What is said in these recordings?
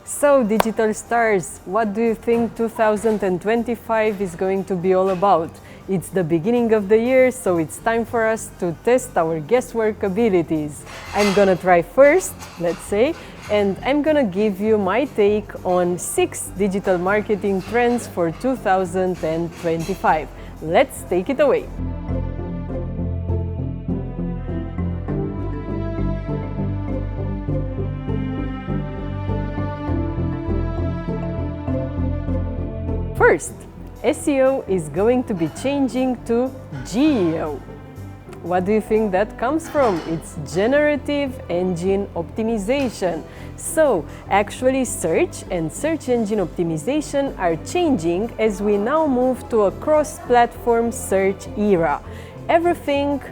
So, digital stars, what do you think 2025 is going to be all about? It's the beginning of the year, so it's time for us to test our guesswork abilities. I'm gonna try first, let's say, and I'm gonna give you my take on 6 digital marketing trends for 2025. Let's take it away. First, SEO is going to be changing to GEO. What do you think that comes from? It's Generative Engine Optimization. So, actually search and search engine optimization are changing as we now move to a cross-platform search era. Everything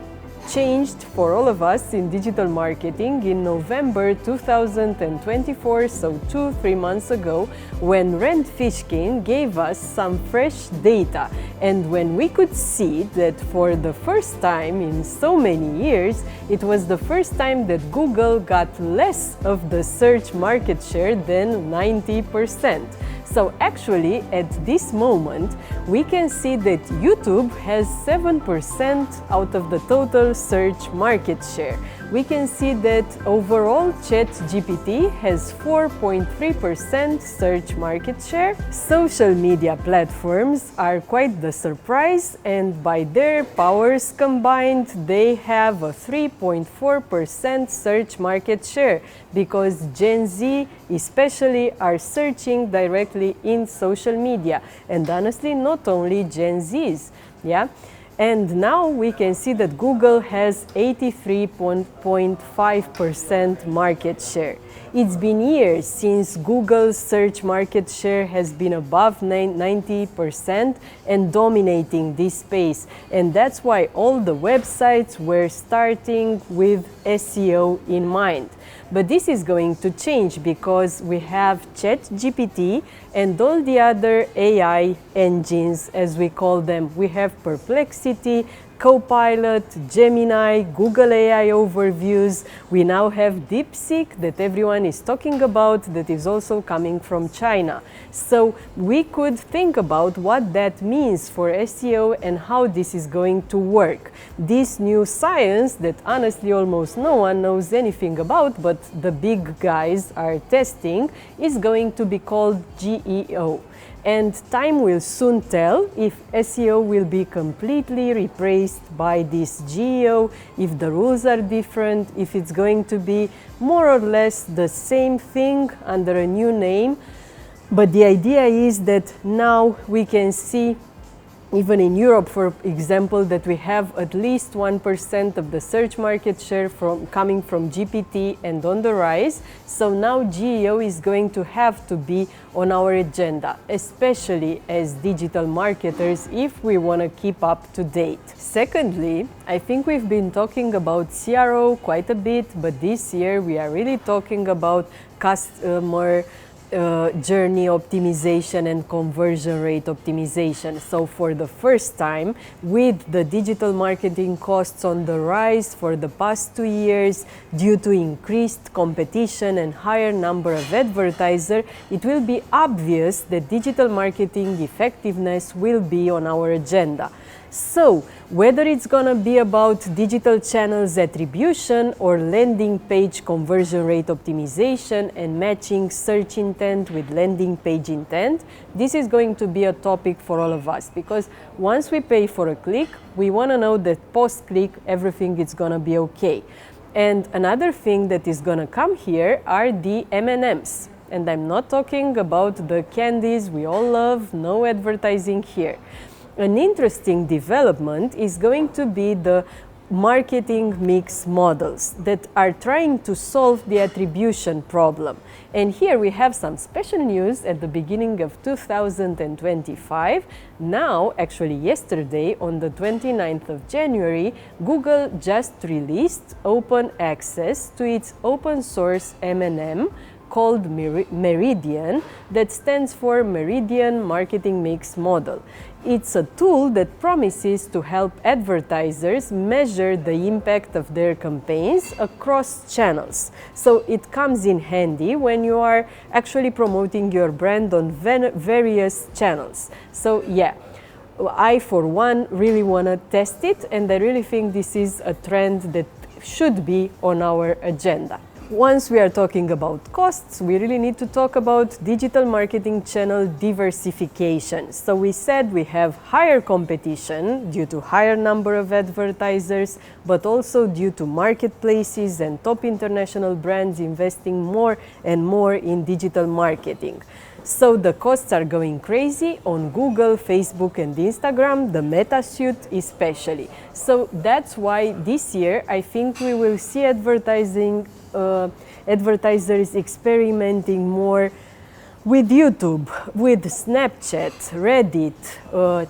changed for all of us in digital marketing in November 2024, so 2-3 months ago, when Rand Fishkin gave us some fresh data, and when we could see that for the first time in so many years, it was the first time that Google got less of the search market share than 90%. So actually, at this moment, we can see that YouTube has 7% out of the total search market share. We can see that overall ChatGPT has 4.3% search market share. Social media platforms are quite the surprise, and by their powers combined, they have a 3.4% search market share, because Gen Z especially are searching directly in social media, and honestly not only Gen Zs, yeah? And now we can see that Google has 83.5% market share. It's been years since Google's search market share has been above 90% and dominating this space. And that's why all the websites were starting with SEO in mind. But this is going to change because we have ChatGPT and all the other AI engines, as we call them. We have Perplexity, Copilot, Gemini, Google AI Overviews. We now have DeepSeek that everyone is talking about, that is also coming from China. So we could think about what that means for SEO and how this is going to work. This new science that honestly almost no one knows anything about, but the big guys are testing, is going to be called GEO. And time will soon tell if SEO will be completely replaced by this GEO, if the rules are different, if it's going to be more or less the same thing under a new name. But the idea is that now we can see, even in Europe, for example, that we have at least 1% of the search market share coming from GPT and on the rise. So now GEO is going to have to be on our agenda, especially as digital marketers, if we want to keep up to date. Secondly, I think we've been talking about CRO quite a bit, but this year we are really talking about customer journey optimization and conversion rate optimization. So for the first time, with the digital marketing costs on the rise for the past 2 years due to increased competition and higher number of advertisers, it will be obvious that digital marketing effectiveness will be on our agenda. So, whether it's gonna be about digital channels attribution or landing page conversion rate optimization and matching search intent with landing page intent, this is going to be a topic for all of us, because once we pay for a click, we wanna know that post-click everything is gonna be okay. And another thing that is gonna come here are the M&Ms. And I'm not talking about the candies we all love, no advertising here. An interesting development is going to be the marketing mix models that are trying to solve the attribution problem. And here we have some special news at the beginning of 2025. Now, actually yesterday, on the 29th of January, Google just released open access to its open source M&M called Meridian, that stands for Meridian Marketing Mix Model. It's a tool that promises to help advertisers measure the impact of their campaigns across channels. So it comes in handy when you are actually promoting your brand on various channels. So yeah, I for one really want to test it, and I really think this is a trend that should be on our agenda. Once we are talking about costs, we really need to talk about digital marketing channel diversification. So we said we have higher competition due to higher number of advertisers, but also due to marketplaces and top international brands investing more and more in digital marketing. So the costs are going crazy on Google, Facebook and Instagram, the Meta suite especially. So that's why this year I think we will see advertisers experimenting more with YouTube, with Snapchat, Reddit,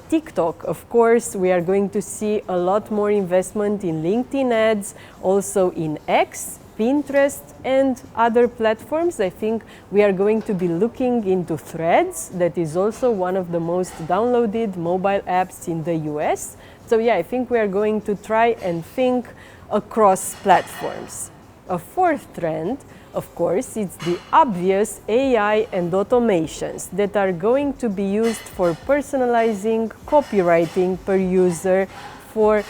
TikTok. Of course, we are going to see a lot more investment in LinkedIn ads, also in X, Pinterest and other platforms. I think we are going to be looking into Threads, that is also one of the most downloaded mobile apps in the US. So yeah, I think we are going to try and think across platforms. A fourth trend, of course, it's the obvious AI and automations that are going to be used for personalizing copywriting per user, for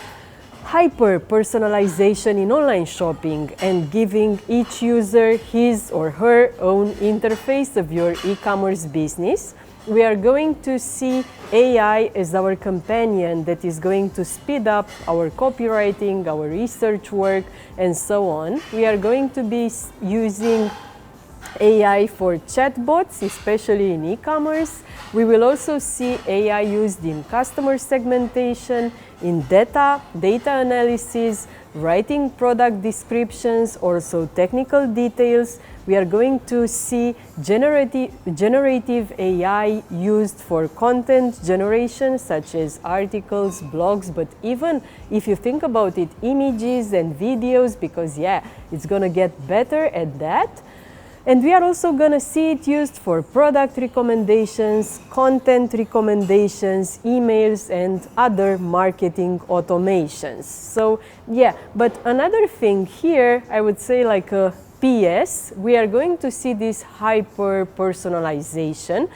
hyper-personalization in online shopping and giving each user his or her own interface of your e-commerce business. We are going to see AI as our companion that is going to speed up our copywriting, our research work, and so on. We are going to be using AI for chatbots, especially in e-commerce. We will also see AI used in customer segmentation, in data analysis, writing product descriptions, also technical details. We are going to see generative AI used for content generation, such as articles, blogs, but even if you think about it, images and videos, because yeah, it's gonna get better at that. And we are also going to see it used for product recommendations, content recommendations, emails, and other marketing automations. So yeah, but another thing here, I would say like a PS, we are going to see this hyper-personalization.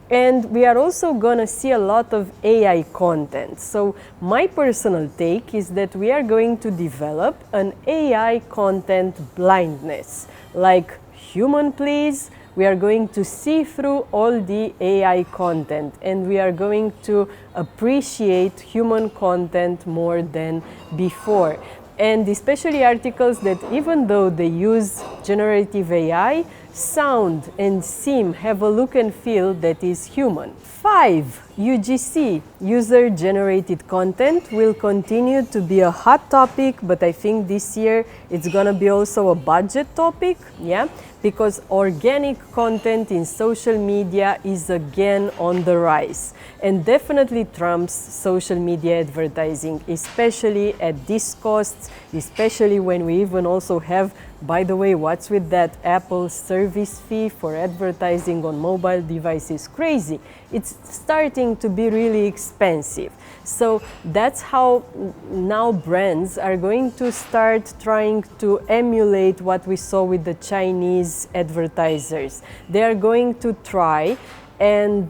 And we are also going to see a lot of AI content. So my personal take is that we are going to develop an AI content blindness. Like, human please, we are going to see through all the AI content and we are going to appreciate human content more than before. And especially articles that, even though they use generative AI, sound and seem, have a look and feel that is human. 5. UGC, user-generated content, will continue to be a hot topic, but I think this year it's gonna be also a budget topic, yeah? Because organic content in social media is again on the rise and definitely trumps social media advertising, especially at these costs, especially when we even also have, by the way, what's with that Apple service fee for advertising on mobile devices? Crazy. It's starting to be really expensive. So that's how now brands are going to start trying to emulate what we saw with the Chinese advertisers. They are going to try and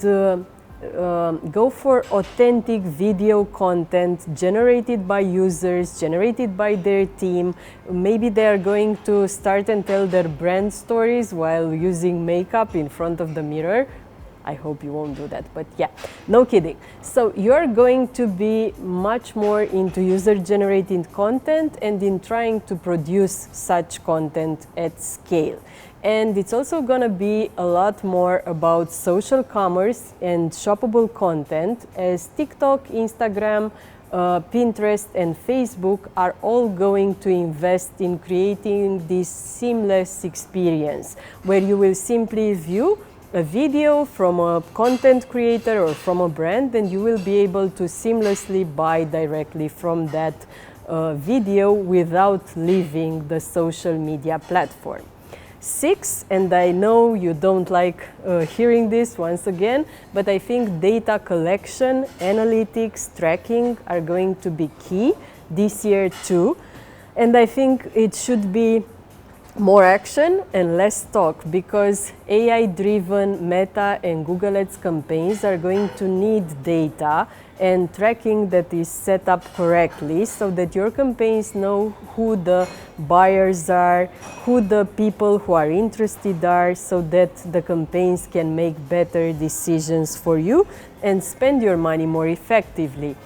go for authentic video content generated by users, generated by their team. Maybe they are going to start and tell their brand stories while using makeup in front of the mirror. I hope you won't do that, but yeah, no kidding. So you're going to be much more into user-generated content and in trying to produce such content at scale. And it's also going to be a lot more about social commerce and shoppable content, as TikTok, Instagram, Pinterest and Facebook are all going to invest in creating this seamless experience where you will simply view a video from a content creator or from a brand, and you will be able to seamlessly buy directly from that video without leaving the social media platform. six, and I know you don't like hearing this once again, but I think data collection, analytics, tracking are going to be key this year too. And I think it should be more action and less talk, because AI-driven Meta and Google Ads campaigns are going to need data and tracking that is set up correctly, so that your campaigns know who the buyers are, who the people who are interested are, so that the campaigns can make better decisions for you and spend your money more effectively.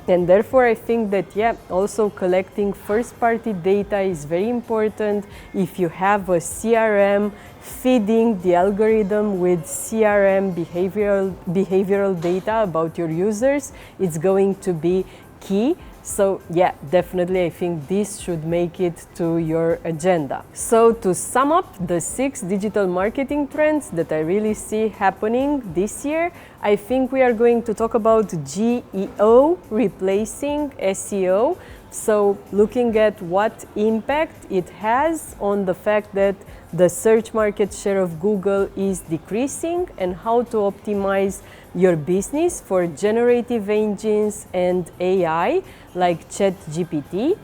And therefore, I think that, also collecting first-party data is very important. If you have a CRM, feeding the algorithm with CRM behavioral data about your users, it's going to be key. So definitely I think this should make it to your agenda. So to sum up the 6 digital marketing trends that I really see happening this year, I think we are going to talk about GEO replacing SEO. So looking at what impact it has on the fact that the search market share of Google is decreasing, and how to optimize your business for generative engines and AI like ChatGPT.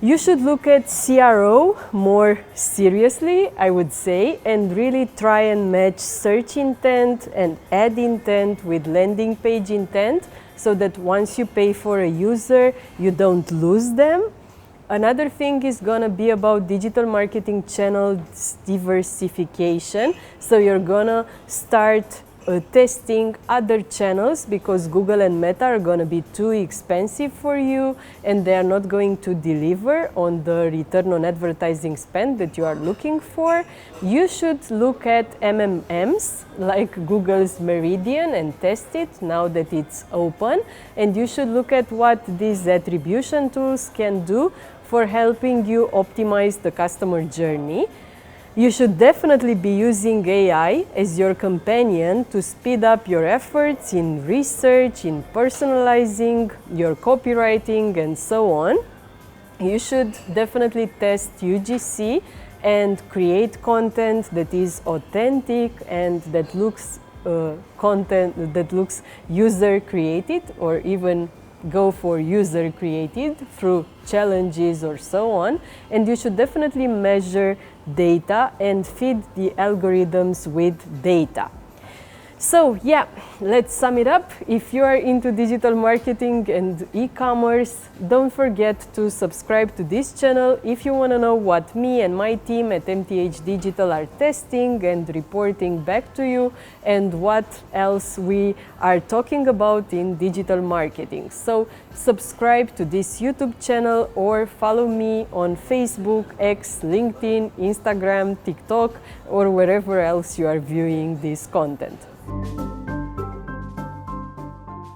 You should look at CRO more seriously, I would say, and really try and match search intent and ad intent with landing page intent, so that once you pay for a user, you don't lose them. Another thing is gonna be about digital marketing channels diversification. So you're gonna start testing other channels, because Google and Meta are going to be too expensive for you, and they are not going to deliver on the return on advertising spend that you are looking for. You should look at MMMs like Google's Meridian and test it now that it's open, and you should look at what these attribution tools can do for helping you optimize the customer journey. You should definitely be using AI as your companion to speed up your efforts in research, in personalizing, your copywriting, and so on. You should definitely test UGC and create content that is authentic and that looks user created, or even go for user created through challenges or so on. And you should definitely measure data and feed the algorithms with data. So let's sum it up. If you are into digital marketing and e-commerce, don't forget to subscribe to this channel if you want to know what me and my team at MTH Digital are testing and reporting back to you, and what else we are talking about in digital marketing. So subscribe to this YouTube channel or follow me on Facebook, X, LinkedIn, Instagram, TikTok, or wherever else you are viewing this content.